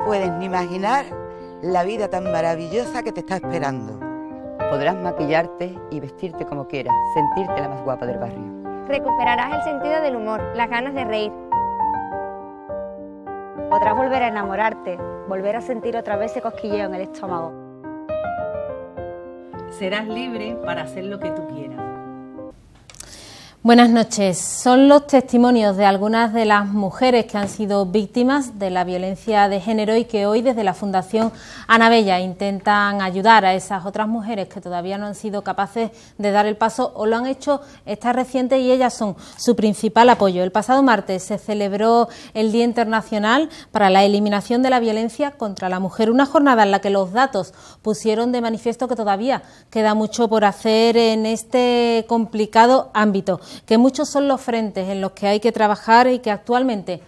puedes ni imaginar la vida tan maravillosa que te está esperando. Podrás maquillarte y vestirte como quieras, sentirte la más guapa del barrio. Recuperarás el sentido del humor, las ganas de reír. Podrás volver a enamorarte, volver a sentir otra vez ese cosquilleo en el estómago. Serás libre para hacer lo que tú quieras. Buenas noches. Son los testimonios de algunas de las mujeres que han sido víctimas de la violencia de género y que hoy desde la Fundación Ana Bella intentan ayudar a esas otras mujeres que todavía no han sido capaces de dar el paso o lo han hecho estas recientes y ellas son su principal apoyo. El pasado martes se celebró el Día Internacional para la Eliminación de la Violencia contra la Mujer, una jornada en la que los datos pusieron de manifiesto que todavía queda mucho por hacer en este complicado ámbito, que muchos son los frentes en los que hay que trabajar y que actualmente,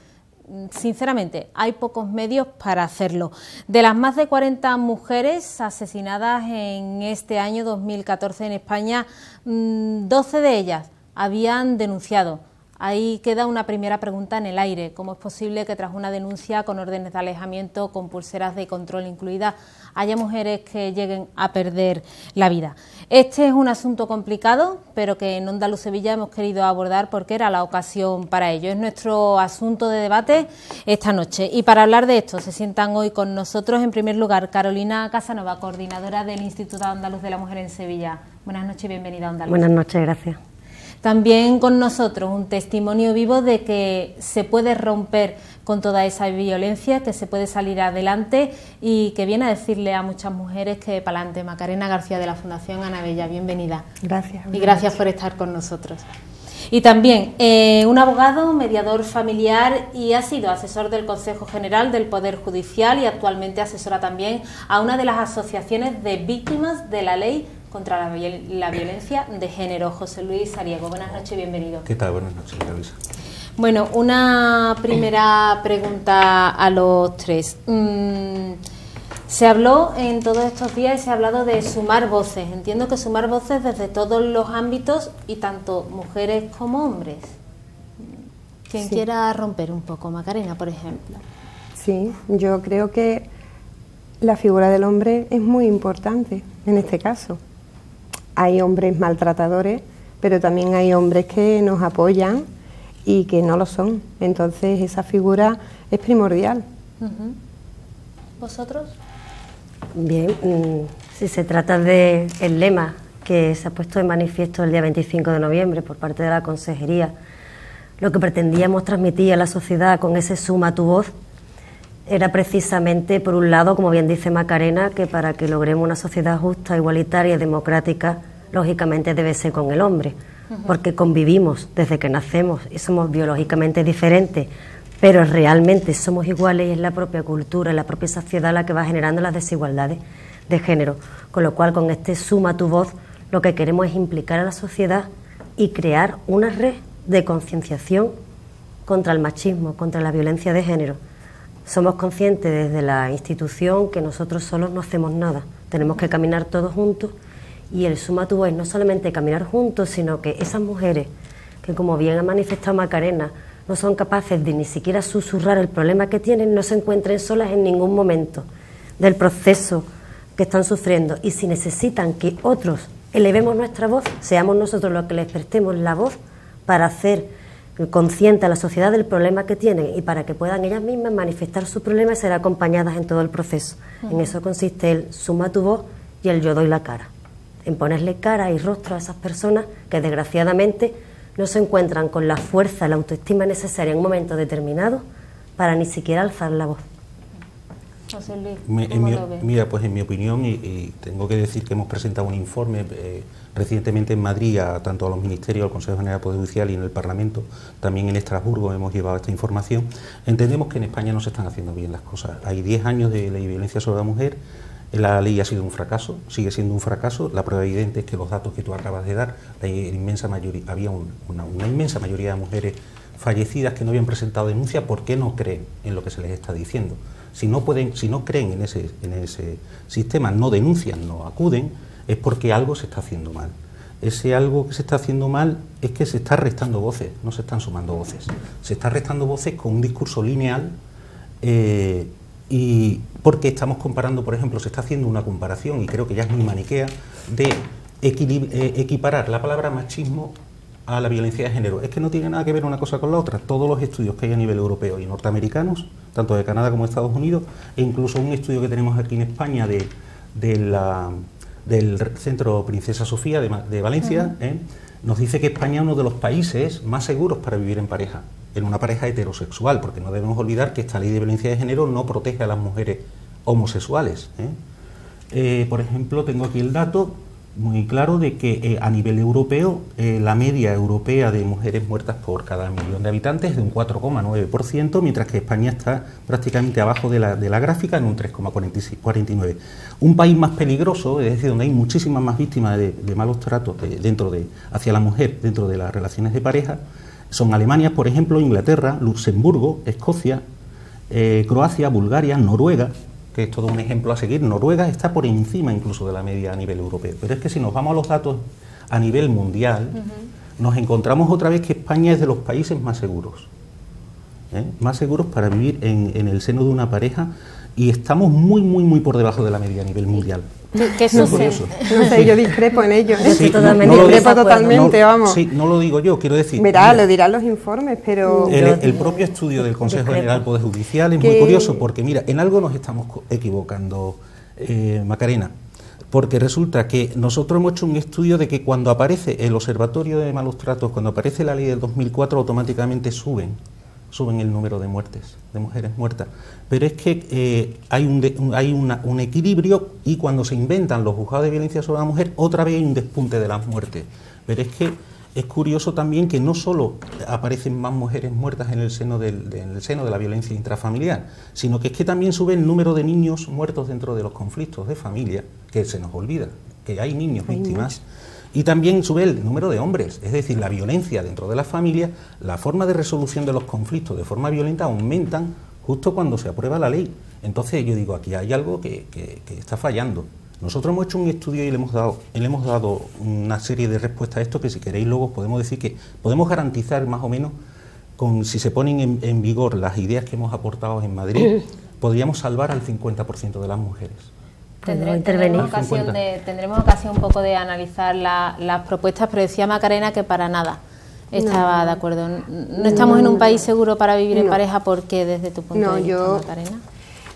sinceramente, hay pocos medios para hacerlo. De las más de 40 mujeres asesinadas en este año 2014 en España, 12 de ellas habían denunciado. Ahí queda una primera pregunta en el aire. ¿Cómo es posible que tras una denuncia con órdenes de alejamiento, con pulseras de control incluidas, haya mujeres que lleguen a perder la vida? Este es un asunto complicado, pero que en Onda Luz Sevilla hemos querido abordar porque era la ocasión para ello. Es nuestro asunto de debate esta noche. Y para hablar de esto se sientan hoy con nosotros, en primer lugar, Carolina Casanova, coordinadora del Instituto Andaluz de la Mujer en Sevilla. Buenas noches y bienvenida a Onda Luz. Buenas noches, gracias. También con nosotros un testimonio vivo de que se puede romper con toda esa violencia, que se puede salir adelante y que viene a decirle a muchas mujeres que para adelante. Macarena García de la Fundación Ana Bella, bienvenida. Gracias. Y gracias por estar con nosotros. Y también un abogado, mediador familiar y ha sido asesor del Consejo General del Poder Judicial y actualmente asesora también a una de las asociaciones de víctimas de la ley contra la violencia de género. José Luis Sariego, buenas noches y bienvenido. ¿Qué tal? Buenas noches, Luisa. Bueno, una primera pregunta a los tres. Se habló en todos estos días, se ha hablado de sumar voces. Entiendo que sumar voces desde todos los ámbitos y tanto mujeres como hombres. Quien quiera romper un poco, Macarena, por ejemplo. Sí, yo creo que la figura del hombre es muy importante en este caso. Hay hombres maltratadores, pero también hay hombres que nos apoyan y que no lo son. Entonces esa figura es primordial. ¿Vosotros? Bien, si se trata del lema que se ha puesto de manifiesto el día 25 de noviembre por parte de la Consejería, lo que pretendíamos transmitir a la sociedad con ese suma tu voz era precisamente, por un lado, como bien dice Macarena, que para que logremos una sociedad justa, igualitaria y democrática, lógicamente debe ser con el hombre, porque convivimos desde que nacemos y somos biológicamente diferentes, pero realmente somos iguales y es la propia cultura, la propia sociedad la que va generando las desigualdades de género. Con lo cual, con este suma tu voz, lo que queremos es implicar a la sociedad y crear una red de concienciación contra el machismo, contra la violencia de género. Somos conscientes desde la institución que nosotros solos no hacemos nada, tenemos que caminar todos juntos y el suma tu voz es no solamente caminar juntos, sino que esas mujeres que, como bien ha manifestado Macarena, no son capaces de ni siquiera susurrar el problema que tienen, no se encuentren solas en ningún momento del proceso que están sufriendo y si necesitan que otros elevemos nuestra voz, seamos nosotros los que les prestemos la voz para hacer consciente a la sociedad del problema que tienen y para que puedan ellas mismas manifestar su problema y ser acompañadas en todo el proceso. En eso consiste el suma tu voz y el yo doy la cara, en ponerle cara y rostro a esas personas que desgraciadamente no se encuentran con la fuerza, la autoestima necesaria en un momento determinado para ni siquiera alzar la voz. José Luis, mira, pues en mi opinión, y tengo que decir que hemos presentado un informe recientemente en Madrid, tanto a los ministerios, al Consejo General del Poder Judicial y en el Parlamento, también en Estrasburgo hemos llevado esta información. Entendemos que en España no se están haciendo bien las cosas. Hay 10 años de ley de violencia sobre la mujer, la ley ha sido un fracaso, sigue siendo un fracaso. La prueba evidente es que los datos que tú acabas de dar, la inmensa mayoría, había una inmensa mayoría de mujeres fallecidas que no habían presentado denuncia porque no creen en lo que se les está diciendo. Si no creen en ese sistema, no denuncian, no acuden, es porque algo se está haciendo mal. Ese algo que se está haciendo mal es que se está restando voces, no se están sumando voces. Se está restando voces con un discurso lineal Y porque estamos comparando, por ejemplo, se está haciendo una comparación, y creo que ya es muy maniquea, de equiparar la palabra machismo a la violencia de género. Es que no tiene nada que ver una cosa con la otra. Todos los estudios que hay a nivel europeo y norteamericanos, tanto de Canadá como de Estados Unidos, e incluso un estudio que tenemos aquí en España del Centro Princesa Sofía de Valencia, nos dice que España es uno de los países más seguros para vivir en pareja, en una pareja heterosexual, porque no debemos olvidar que esta ley de violencia de género no protege a las mujeres homosexuales. Por ejemplo, tengo aquí el dato muy claro de que a nivel europeo la media europea de mujeres muertas por cada millón de habitantes es de un 4,9%, mientras que España está prácticamente abajo de la gráfica en un 3,49%. Un país más peligroso, es decir, donde hay muchísimas más víctimas de malos tratos hacia la mujer dentro de las relaciones de pareja, son Alemania, por ejemplo, Inglaterra, Luxemburgo, Escocia, Croacia, Bulgaria, Noruega, que es todo un ejemplo a seguir. Noruega está por encima incluso de la media a nivel europeo. Pero es que si nos vamos a los datos a nivel mundial, nos encontramos otra vez que España es de los países más seguros. Más seguros para vivir en el seno de una pareja, y estamos muy, muy, muy por debajo de la media a nivel mundial. ¿Qué sucede? No sé, yo discrepo en ello. Sí, discrepo totalmente, vamos. Sí, no lo digo yo, quiero decir... Mira, lo dirán los informes, pero... El propio estudio del Consejo General del Poder Judicial es muy curioso, porque mira, en algo nos estamos equivocando, Macarena, porque resulta que nosotros hemos hecho un estudio de que cuando aparece el Observatorio de Malos Tratos, cuando aparece la ley del 2004, automáticamente suben el número de muertes, de mujeres muertas. Pero es que hay un equilibrio, y cuando se inventan los juzgados de violencia sobre la mujer, otra vez hay un despunte de las muertes. Pero es que es curioso también que no solo aparecen más mujeres muertas en el seno de la violencia intrafamiliar, sino que es que también sube el número de niños muertos dentro de los conflictos de familia, que se nos olvida, que hay niños víctimas. Y también sube el número de hombres, es decir, la violencia dentro de la familia, la forma de resolución de los conflictos de forma violenta aumentan justo cuando se aprueba la ley. Entonces yo digo, aquí hay algo que está fallando. Nosotros hemos hecho un estudio y le hemos dado una serie de respuestas a esto, que si queréis luego podemos decir que podemos garantizar más o menos, si se ponen en vigor las ideas que hemos aportado en Madrid, podríamos salvar al 50% de las mujeres. Tendremos ocasión un poco de analizar las propuestas, pero decía Macarena que para nada estaba de acuerdo. No estamos en un país seguro para vivir en pareja. ¿Por qué, desde tu punto de vista, Macarena?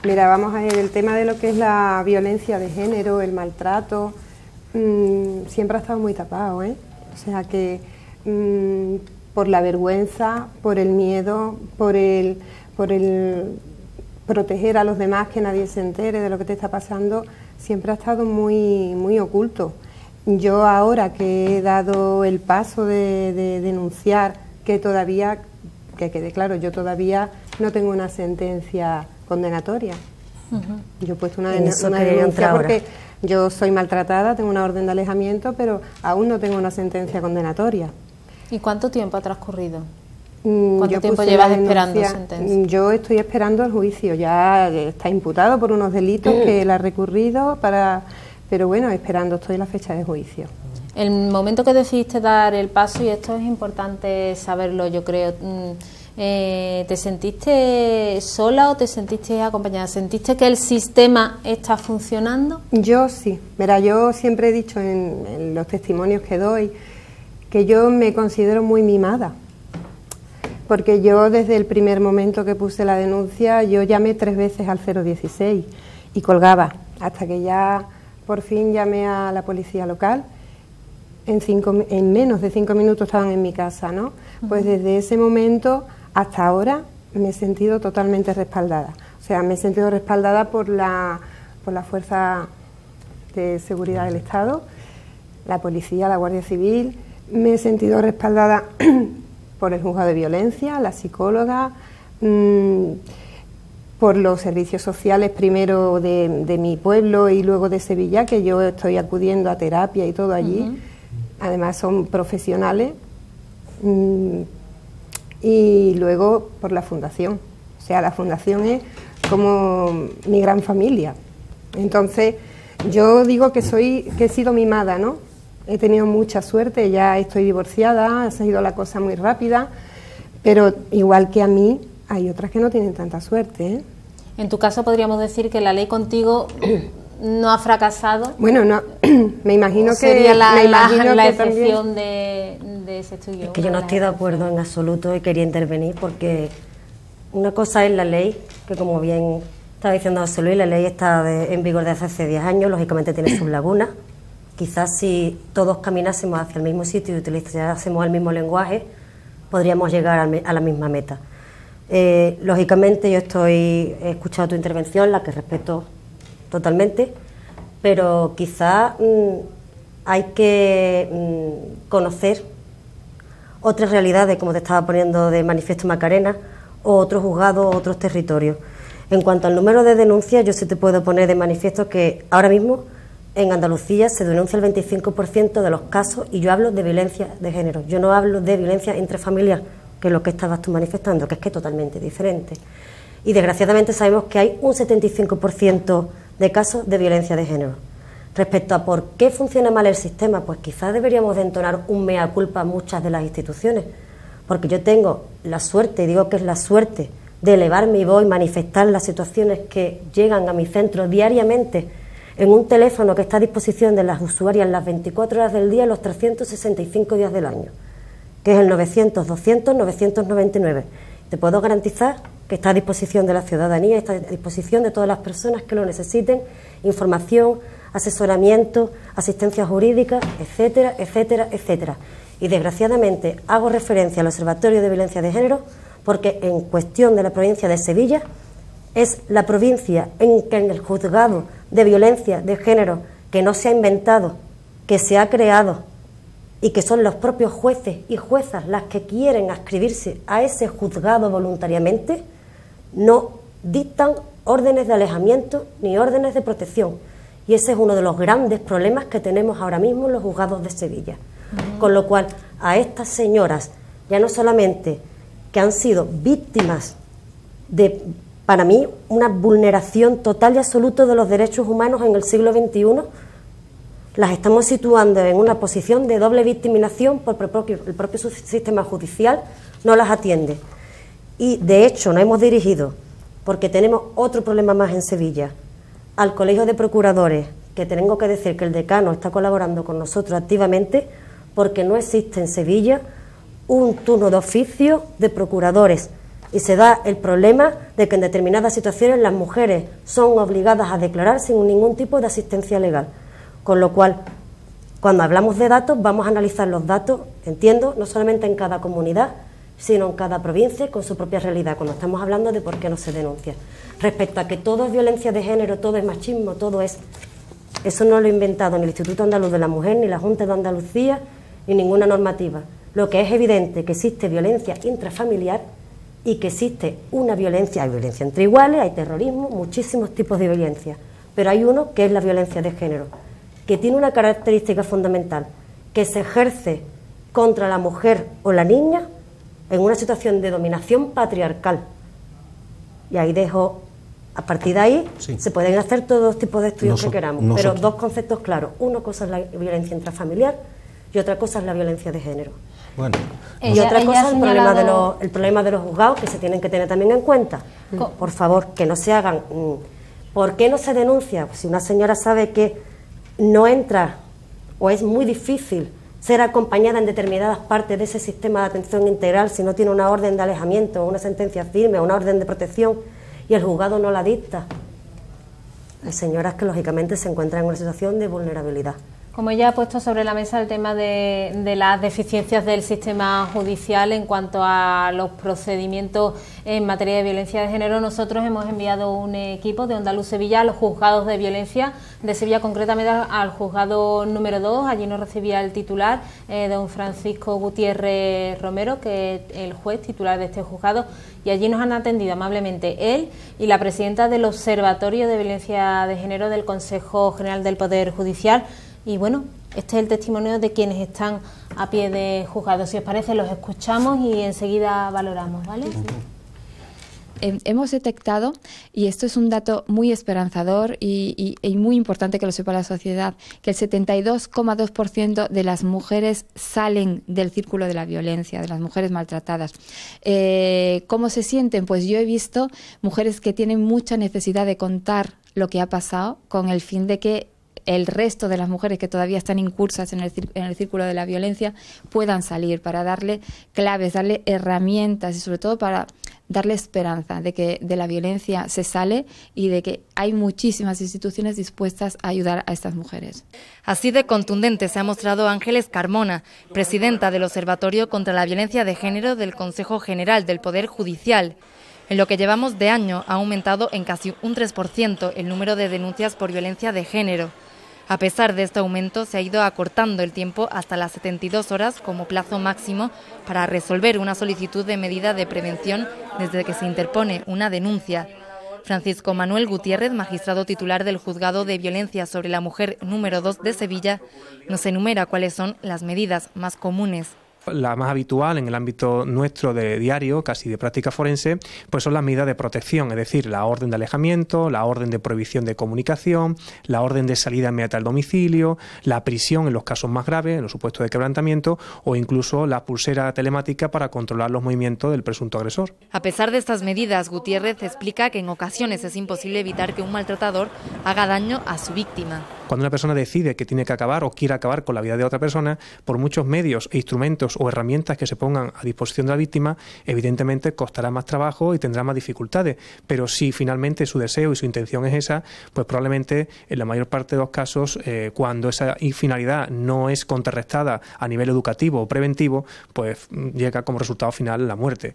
Mira, vamos a ver, el tema de lo que es la violencia de género, el maltrato, siempre ha estado muy tapado, O sea que por la vergüenza, por el miedo, por el proteger a los demás, que nadie se entere de lo que te está pasando, siempre ha estado muy, muy oculto. Yo ahora que he dado el paso de denunciar, que quede claro, yo todavía no tengo una sentencia condenatoria. Yo he puesto una denuncia porque yo soy maltratada, tengo una orden de alejamiento, pero aún no tengo una sentencia condenatoria. ¿Y cuánto tiempo ha transcurrido? ¿Cuánto tiempo llevas esperando sentencia? Yo estoy esperando el juicio, ya está imputado por unos delitos que él ha recurrido, pero bueno, esperando estoy la fecha de juicio. El momento que decidiste dar el paso, y esto es importante saberlo, yo creo, ¿te sentiste sola o te sentiste acompañada? ¿Sentiste que el sistema está funcionando? Yo sí. Mira, yo siempre he dicho en los testimonios que doy que yo me considero muy mimada. Porque yo desde el primer momento que puse la denuncia, yo llamé 3 veces al 016 y colgaba, hasta que ya por fin llamé a la policía local. En menos de 5 minutos estaban en mi casa, ¿no? Pues desde ese momento hasta ahora me he sentido totalmente respaldada. O sea, me he sentido respaldada por la Fuerza de Seguridad del Estado, la policía, la Guardia Civil. Me he sentido respaldada por el juzgado de violencia, la psicóloga, por los servicios sociales, primero de mi pueblo y luego de Sevilla, que yo estoy acudiendo a terapia y todo allí. Además son profesionales. Y luego por la fundación. O sea, la fundación es como mi gran familia. Entonces, yo digo que he sido mimada, ¿no? He tenido mucha suerte, ya estoy divorciada, ha sido la cosa muy rápida, pero igual que a mí, hay otras que no tienen tanta suerte, En tu caso podríamos decir que la ley contigo no ha fracasado. Bueno, no, me imagino que sería la que excepción de ese estudio. Es que yo no estoy de acuerdo en absoluto y quería intervenir porque una cosa es la ley, que como bien estaba diciendo José Luis, la ley está en vigor desde hace 10 años, lógicamente tiene sus lagunas. Quizás si todos caminásemos hacia el mismo sitio y utilizásemos el mismo lenguaje, podríamos llegar a la misma meta. Lógicamente yo he escuchado tu intervención, la que respeto totalmente, pero quizás hay que conocer otras realidades, como te estaba poniendo de manifiesto Macarena, o otros juzgados, otros territorios. En cuanto al número de denuncias, yo sí te puedo poner de manifiesto que ahora mismo en Andalucía se denuncia el 25% de los casos, y yo hablo de violencia de género, yo no hablo de violencia intrafamiliar, que es lo que estabas tú manifestando, que es totalmente diferente. Y desgraciadamente sabemos que hay un 75% de casos de violencia de género. Respecto a por qué funciona mal el sistema, pues quizás deberíamos de entonar un mea culpa a muchas de las instituciones, porque yo tengo la suerte, y digo que es la suerte, de elevar mi voz y manifestar las situaciones que llegan a mi centro diariamente en un teléfono que está a disposición de las usuarias las 24 horas del día, los 365 días del año, que es el 900-200-999. Te puedo garantizar que está a disposición de la ciudadanía, está a disposición de todas las personas que lo necesiten, información, asesoramiento, asistencia jurídica, etcétera, etcétera, etcétera. Y desgraciadamente hago referencia al Observatorio de Violencia de Género porque en cuestión de la provincia de Sevilla es la provincia en que en el juzgado de violencia de género, que no se ha inventado, que se ha creado y que son los propios jueces y juezas las que quieren adscribirse a ese juzgado voluntariamente, no dictan órdenes de alejamiento ni órdenes de protección. Y ese es uno de los grandes problemas que tenemos ahora mismo en los juzgados de Sevilla. Con lo cual, a estas señoras, ya no solamente que han sido víctimas de, para mí, una vulneración total y absoluta de los derechos humanos en el siglo XXI, las estamos situando en una posición de doble victimización porque el propio sistema judicial no las atiende. Y, de hecho, nos hemos dirigido, porque tenemos otro problema más en Sevilla, al Colegio de Procuradores, que tengo que decir que el decano está colaborando con nosotros activamente, porque no existe en Sevilla un turno de oficio de procuradores y se da el problema de que en determinadas situaciones las mujeres son obligadas a declarar sin ningún tipo de asistencia legal. Con lo cual, cuando hablamos de datos, vamos a analizar los datos, entiendo, no solamente en cada comunidad, sino en cada provincia con su propia realidad, cuando estamos hablando de por qué no se denuncia. Respecto a que todo es violencia de género, todo es machismo, todo es... Eso no lo ha inventado ni el Instituto Andaluz de la Mujer, ni la Junta de Andalucía, ni ninguna normativa. Lo que es evidente que existe violencia intrafamiliar y que existe una violencia, hay violencia entre iguales, hay terrorismo, muchísimos tipos de violencia, pero hay uno que es la violencia de género, que tiene una característica fundamental, que se ejerce contra la mujer o la niña en una situación de dominación patriarcal. Y ahí dejo, a partir de ahí, sí, se pueden hacer todos tipos de estudios que queramos, pero dos conceptos claros. Una cosa es la violencia intrafamiliar y otra cosa es la violencia de género. Bueno, y otra cosa es el problema de los juzgados, que se tienen que tener también en cuenta. Por favor, que no se hagan... ¿Por qué no se denuncia? Pues si una señora sabe que no entra o es muy difícil ser acompañada en determinadas partes de ese sistema de atención integral, si no tiene una orden de alejamiento, una sentencia firme, una orden de protección, y el juzgado no la dicta. Hay señoras que lógicamente se encuentran en una situación de vulnerabilidad. Como ella ha puesto sobre la mesa el tema de las deficiencias del sistema judicial en cuanto a los procedimientos en materia de violencia de género, nosotros hemos enviado un equipo de Onda Luz Sevilla a los juzgados de violencia de Sevilla, concretamente al juzgado número 2. Allí nos recibía el titular, don Francisco Gutiérrez Romero, que es el juez titular de este juzgado, y allí nos han atendido amablemente él y la presidenta del Observatorio de Violencia de Género del Consejo General del Poder Judicial. Y bueno, este es el testimonio de quienes están a pie de juzgado. Si os parece, los escuchamos y enseguida valoramos, ¿vale? hemos detectado, y esto es un dato muy esperanzador y muy importante que lo sepa la sociedad, que el 72,2% de las mujeres salen del círculo de la violencia, de las mujeres maltratadas. ¿Cómo se sienten? Pues yo he visto mujeres que tienen mucha necesidad de contar lo que ha pasado con el fin de que el resto de las mujeres que todavía están incursas en el círculo de la violencia puedan salir, para darle claves, darle herramientas y sobre todo para darle esperanza de que de la violencia se sale y de que hay muchísimas instituciones dispuestas a ayudar a estas mujeres. Así de contundente se ha mostrado Ángeles Carmona, presidenta del Observatorio contra la Violencia de Género del Consejo General del Poder Judicial. En lo que llevamos de año ha aumentado en casi un 3% el número de denuncias por violencia de género. A pesar de este aumento, se ha ido acortando el tiempo hasta las 72 horas como plazo máximo para resolver una solicitud de medida de prevención desde que se interpone una denuncia. Francisco Manuel Gutiérrez, magistrado titular del Juzgado de Violencia sobre la Mujer número 2 de Sevilla, nos enumera cuáles son las medidas más comunes. La más habitual en el ámbito nuestro de diario, casi de práctica forense, pues son las medidas de protección, es decir, la orden de alejamiento, la orden de prohibición de comunicación, la orden de salida inmediata al domicilio, la prisión en los casos más graves, en los supuestos de quebrantamiento, o incluso la pulsera telemática para controlar los movimientos del presunto agresor. A pesar de estas medidas, Gutiérrez explica que en ocasiones es imposible evitar que un maltratador haga daño a su víctima. Cuando una persona decide que tiene que acabar o quiere acabar con la vida de otra persona, por muchos medios e instrumentos o herramientas que se pongan a disposición de la víctima, evidentemente costará más trabajo y tendrá más dificultades. Pero si finalmente su deseo y su intención es esa, pues probablemente en la mayor parte de los casos, cuando esa finalidad no es contrarrestada a nivel educativo o preventivo, pues llega como resultado final la muerte.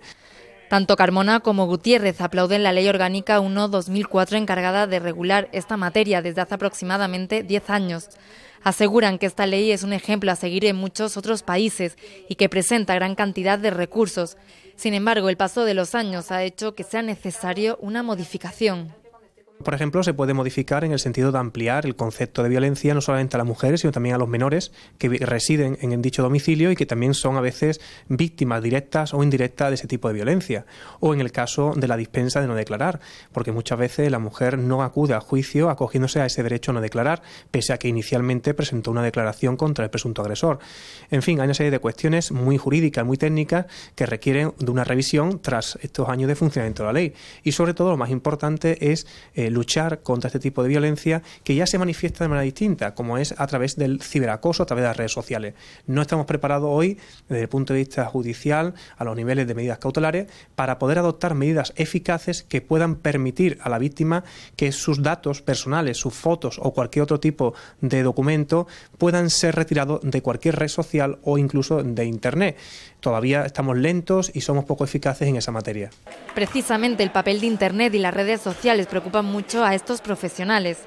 Tanto Carmona como Gutiérrez aplauden la Ley Orgánica 1/2004 encargada de regular esta materia desde hace aproximadamente 10 años. Aseguran que esta ley es un ejemplo a seguir en muchos otros países y que presenta gran cantidad de recursos. Sin embargo, el paso de los años ha hecho que sea necesario una modificación. Por ejemplo, se puede modificar en el sentido de ampliar el concepto de violencia no solamente a las mujeres, sino también a los menores que residen en dicho domicilio y que también son a veces víctimas directas o indirectas de ese tipo de violencia. O en el caso de la dispensa de no declarar, porque muchas veces la mujer no acude a juicio acogiéndose a ese derecho a no declarar, pese a que inicialmente presentó una declaración contra el presunto agresor. En fin, hay una serie de cuestiones muy jurídicas, muy técnicas, que requieren de una revisión tras estos años de funcionamiento de la ley. Y sobre todo, lo más importante es luchar contra este tipo de violencia que ya se manifiesta de manera distinta, como es a través del ciberacoso, a través de las redes sociales. No estamos preparados hoy, desde el punto de vista judicial, a los niveles de medidas cautelares, para poder adoptar medidas eficaces que puedan permitir a la víctima que sus datos personales, sus fotos o cualquier otro tipo de documento puedan ser retirados de cualquier red social o incluso de Internet. Todavía estamos lentos y somos poco eficaces en esa materia. Precisamente el papel de Internet y las redes sociales preocupan mucho a estos profesionales.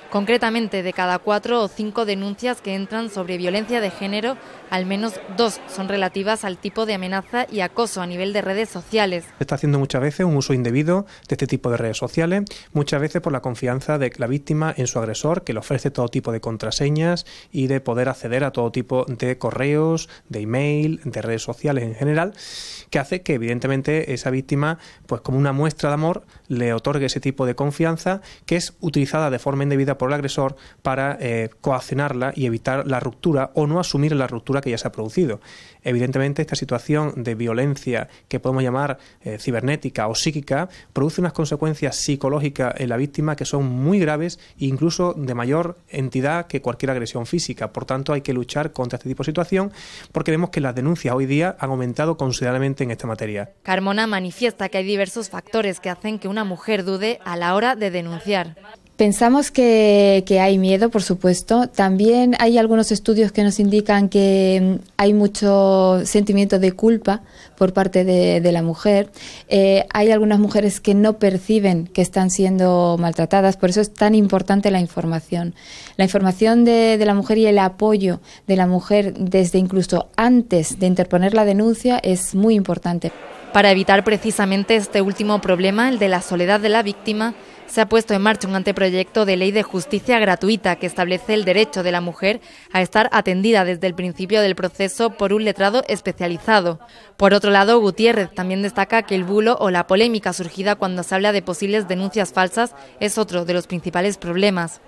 Concretamente, de cada 4 o 5 denuncias que entran sobre violencia de género, al menos 2 son relativas al tipo de amenaza y acoso a nivel de redes sociales. Se está haciendo muchas veces un uso indebido de este tipo de redes sociales, muchas veces por la confianza de la víctima en su agresor, que le ofrece todo tipo de contraseñas y de poder acceder a todo tipo de correos, de email, de redes sociales en general, que hace que evidentemente esa víctima, pues como una muestra de amor, le otorgue ese tipo de confianza que es utilizada de forma indebida por el agresor para coaccionarla y evitar la ruptura o no asumir la ruptura que ya se ha producido. Evidentemente, esta situación de violencia que podemos llamar cibernética o psíquica produce unas consecuencias psicológicas en la víctima que son muy graves e incluso de mayor entidad que cualquier agresión física. Por tanto, hay que luchar contra este tipo de situación porque vemos que las denuncias hoy día han aumentado considerablemente en esta materia. Carmona manifiesta que hay diversos factores que hacen que una mujer dude a la hora de denunciar. Pensamos que hay miedo, por supuesto. También hay algunos estudios que nos indican que hay mucho sentimiento de culpa por parte de la mujer. Hay algunas mujeres que no perciben que están siendo maltratadas, por eso es tan importante la información. La información de la mujer y el apoyo de la mujer desde incluso antes de interponer la denuncia es muy importante. Para evitar precisamente este último problema, el de la soledad de la víctima, se ha puesto en marcha un anteproyecto de ley de justicia gratuita que establece el derecho de la mujer a estar atendida desde el principio del proceso por un letrado especializado. Por otro lado, Gutiérrez también destaca que el bulo o la polémica surgida cuando se habla de posibles denuncias falsas es otro de los principales problemas.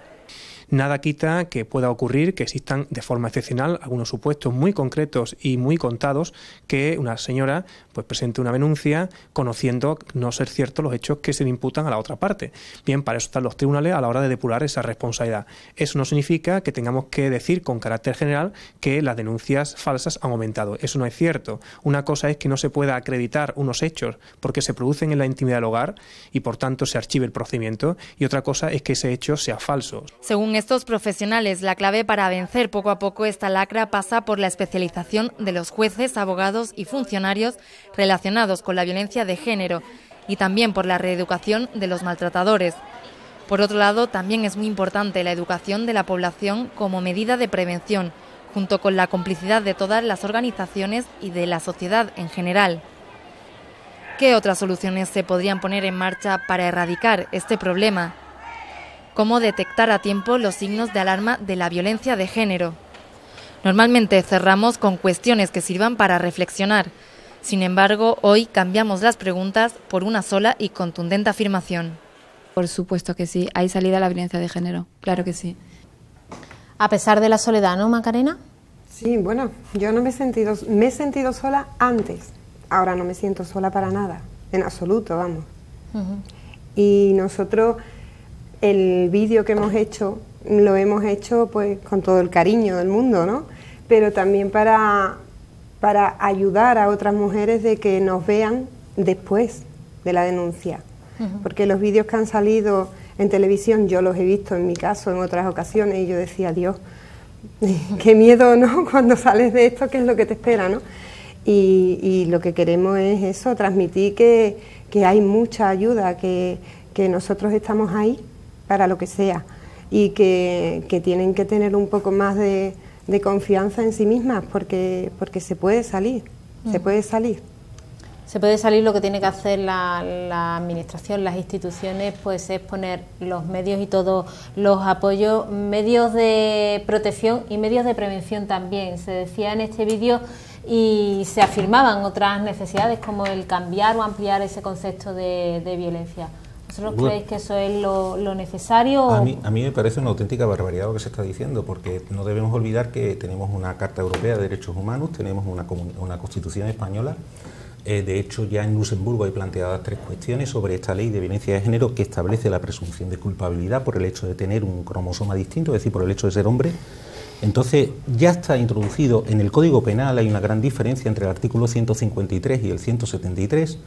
Nada quita que pueda ocurrir que existan de forma excepcional algunos supuestos muy concretos y muy contados que una señora pues presente una denuncia conociendo no ser ciertos los hechos que se le imputan a la otra parte. Bien, para eso están los tribunales a la hora de depurar esa responsabilidad. Eso no significa que tengamos que decir con carácter general que las denuncias falsas han aumentado. Eso no es cierto. Una cosa es que no se pueda acreditar unos hechos porque se producen en la intimidad del hogar y por tanto se archive el procedimiento, y otra cosa es que ese hecho sea falso. Según estos profesionales, la clave para vencer poco a poco esta lacra pasa por la especialización de los jueces, abogados y funcionarios relacionados con la violencia de género y también por la reeducación de los maltratadores. Por otro lado, también es muy importante la educación de la población como medida de prevención, junto con la complicidad de todas las organizaciones y de la sociedad en general. ¿Qué otras soluciones se podrían poner en marcha para erradicar este problema? ¿Cómo detectar a tiempo los signos de alarma de la violencia de género? Normalmente cerramos con cuestiones que sirvan para reflexionar. Sin embargo, hoy cambiamos las preguntas por una sola y contundente afirmación. Por supuesto que sí, hay salida a la violencia de género, claro que sí. A pesar de la soledad, ¿no, Macarena? Sí, bueno, yo no me he sentido sola antes, ahora no me siento sola para nada, en absoluto, vamos. Y nosotros, el vídeo que hemos hecho, lo hemos hecho pues con todo el cariño del mundo, ¿no? Pero también para ayudar a otras mujeres de que nos vean después de la denuncia. Porque los vídeos que han salido en televisión, yo los he visto en mi caso en otras ocasiones y yo decía, Dios, qué miedo, ¿no? Cuando sales de esto, ¿qué es lo que te espera, no? Y lo que queremos es eso, transmitir que hay mucha ayuda, que nosotros estamos ahí para lo que sea y que tienen que tener un poco más de confianza en sí mismas porque se puede salir, se puede salir. Se puede salir. Lo que tiene que hacer la administración, las instituciones, pues es poner los medios y todos los apoyos, medios de protección y medios de prevención también. Se decía en este vídeo y se afirmaban otras necesidades como el cambiar o ampliar ese concepto de violencia. ¿Vosotros creéis que eso es lo necesario? A mí me parece una auténtica barbaridad lo que se está diciendo, porque no debemos olvidar que tenemos una Carta Europea de Derechos Humanos, tenemos una Constitución española. De hecho, ya en Luxemburgo hay planteadas 3 cuestiones sobre esta ley de violencia de género que establece la presunción de culpabilidad por el hecho de tener un cromosoma distinto, es decir, por el hecho de ser hombre. Entonces, ya está introducido en el Código Penal, hay una gran diferencia entre el artículo 153 y el 173.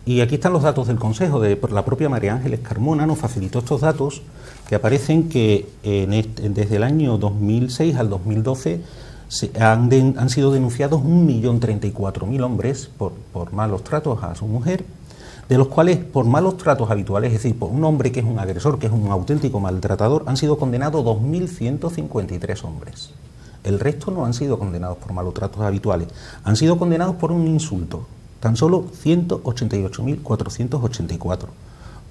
Y aquí están los datos del Consejo, la propia María Ángeles Carmona nos facilitó estos datos que aparecen que desde el año 2006 al 2012 han sido denunciados 1.034.000 hombres por malos tratos a su mujer, de los cuales por malos tratos habituales, es decir, por un hombre que es un agresor, que es un auténtico maltratador, han sido condenados 2.153 hombres. El resto no han sido condenados por malos tratos habituales, han sido condenados por un insulto. Tan solo 188.484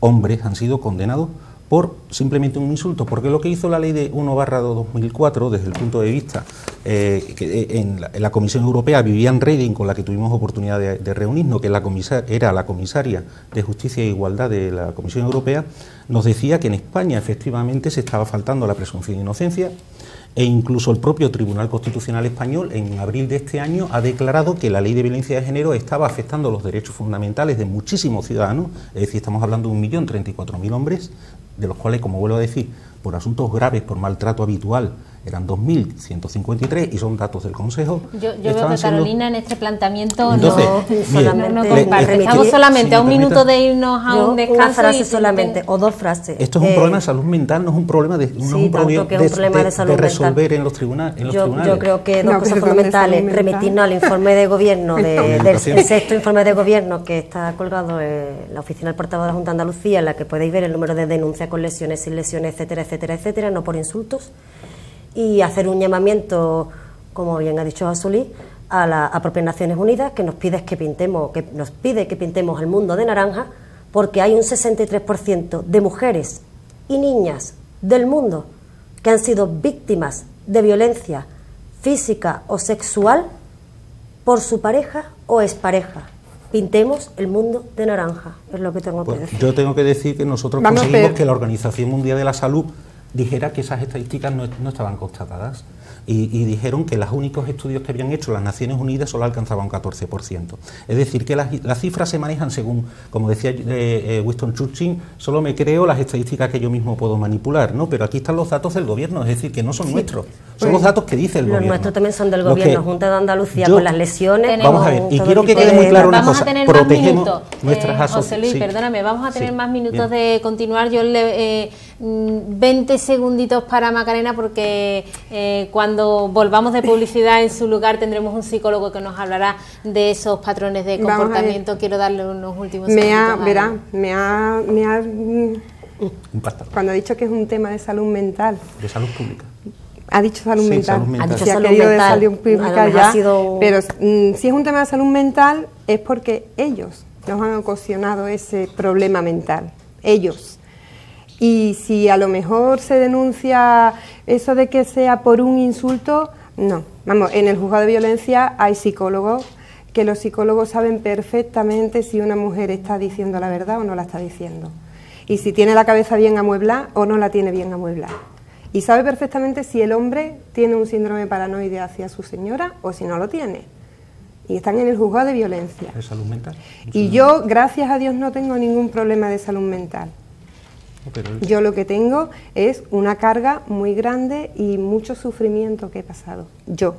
hombres han sido condenados por simplemente un insulto, porque lo que hizo la ley de 1/2004, desde el punto de vista que en la Comisión Europea, Viviane Reding, con la que tuvimos oportunidad de reunirnos, que era la comisaria de Justicia e Igualdad de la Comisión Europea, nos decía que en España efectivamente se estaba faltando la presunción de inocencia, e incluso el propio Tribunal Constitucional Español en abril de este año ha declarado que la ley de violencia de género estaba afectando los derechos fundamentales de muchísimos ciudadanos, es decir, estamos hablando de 1.034.000 hombres, de los cuales, como vuelvo a decir, por asuntos graves, por maltrato habitual, eran 2.153 y son datos del Consejo. Yo veo que Carolina en este planteamiento entonces, no comparte. Estamos solamente a un minuto de irnos a un descanso. Una frase solamente, o 2 frases. Esto es un problema de salud mental, no es un problema de, de resolver en los tribunales. Yo creo que 2 cosas fundamentales: remitirnos al informe de gobierno, del 6º informe de gobierno que está colgado en la oficina del portavoz de la Junta de Andalucía, en la que podéis ver el número de denuncias con lesiones, sin lesiones, etcétera, etcétera, etcétera, no por insultos. Y hacer un llamamiento, como bien ha dicho Josulí, a propias Naciones Unidas, que nos pide que pintemos el mundo de naranja porque hay un 63% de mujeres y niñas del mundo que han sido víctimas de violencia física o sexual por su pareja o expareja. Pintemos el mundo de naranja, es lo que tengo que decir. Yo tengo que decir que nosotros conseguimos que la Organización Mundial de la Salud dijera que esas estadísticas no estaban constatadas y dijeron que los únicos estudios que habían hecho las Naciones Unidas solo alcanzaban un 14%. Es decir, que las cifras se manejan según, como decía Winston Churchill, solo me creo las estadísticas que yo mismo puedo manipular, ¿no? Pero aquí están los datos del gobierno, es decir, que no son nuestros, son los datos que dice el gobierno. Los nuestros también son del gobierno, Junta de Andalucía, con las lesiones. Vamos a ver, y quiero que quede muy claro una cosa, protegemos nuestras asociaciones. José Luis, perdóname, vamos a tener más minutos de continuar. Yo 20 segunditos para Macarena, porque cuando volvamos de publicidad, en su lugar tendremos un psicólogo que nos hablará de esos patrones de comportamiento. Quiero darle unos últimos segundos. Cuando ha dicho que es un tema de salud mental. De salud pública. Ha dicho salud mental. Ha dicho si salud ha querido mental. De salud pública ya. Pero si es un tema de salud mental es porque ellos nos han ocasionado ese problema mental. Ellos. Y si a lo mejor se denuncia eso de que sea por un insulto, no. Vamos, en el juzgado de violencia hay psicólogos, que los psicólogos saben perfectamente si una mujer está diciendo la verdad o no la está diciendo. Y si tiene la cabeza bien amueblada o no la tiene bien amueblada. Y sabe perfectamente si el hombre tiene un síndrome paranoide hacia su señora o si no lo tiene. Y están en el juzgado de violencia. ¿De salud mental? Y yo, gracias a Dios, no tengo ningún problema de salud mental. Yo lo que tengo es una carga muy grande y mucho sufrimiento que he pasado, yo.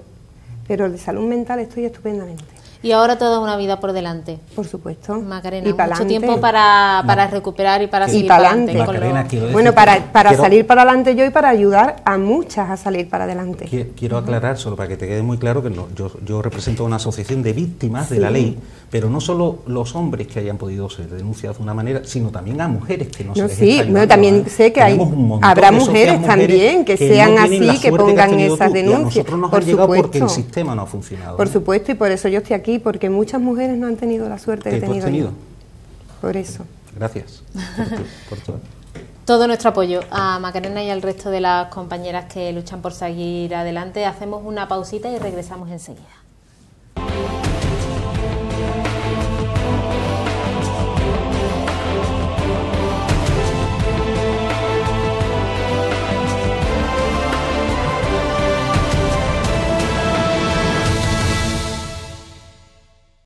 Pero de salud mental estoy estupendamente. Y ahora toda una vida por delante. Por supuesto. Macarena, mucho tiempo para recuperar y para seguir para adelante. Bueno, para salir para adelante yo y para ayudar a muchas a salir para adelante. Quiero aclarar, solo para que te quede muy claro, que yo represento una asociación de víctimas de la ley, pero no solo los hombres que hayan podido ser denunciados de una manera, sino también a mujeres que no se les está ayudando. También sé que habrá mujeres también que sean así, que pongan esas denuncias. Nosotros nos ha llegado porque el sistema no ha funcionado. Por supuesto, y por eso yo estoy aquí, porque muchas mujeres no han tenido la suerte que he tenido yo. Por eso. Gracias por todo. Todo nuestro apoyo a Macarena y al resto de las compañeras que luchan por seguir adelante. Hacemos una pausita y regresamos enseguida.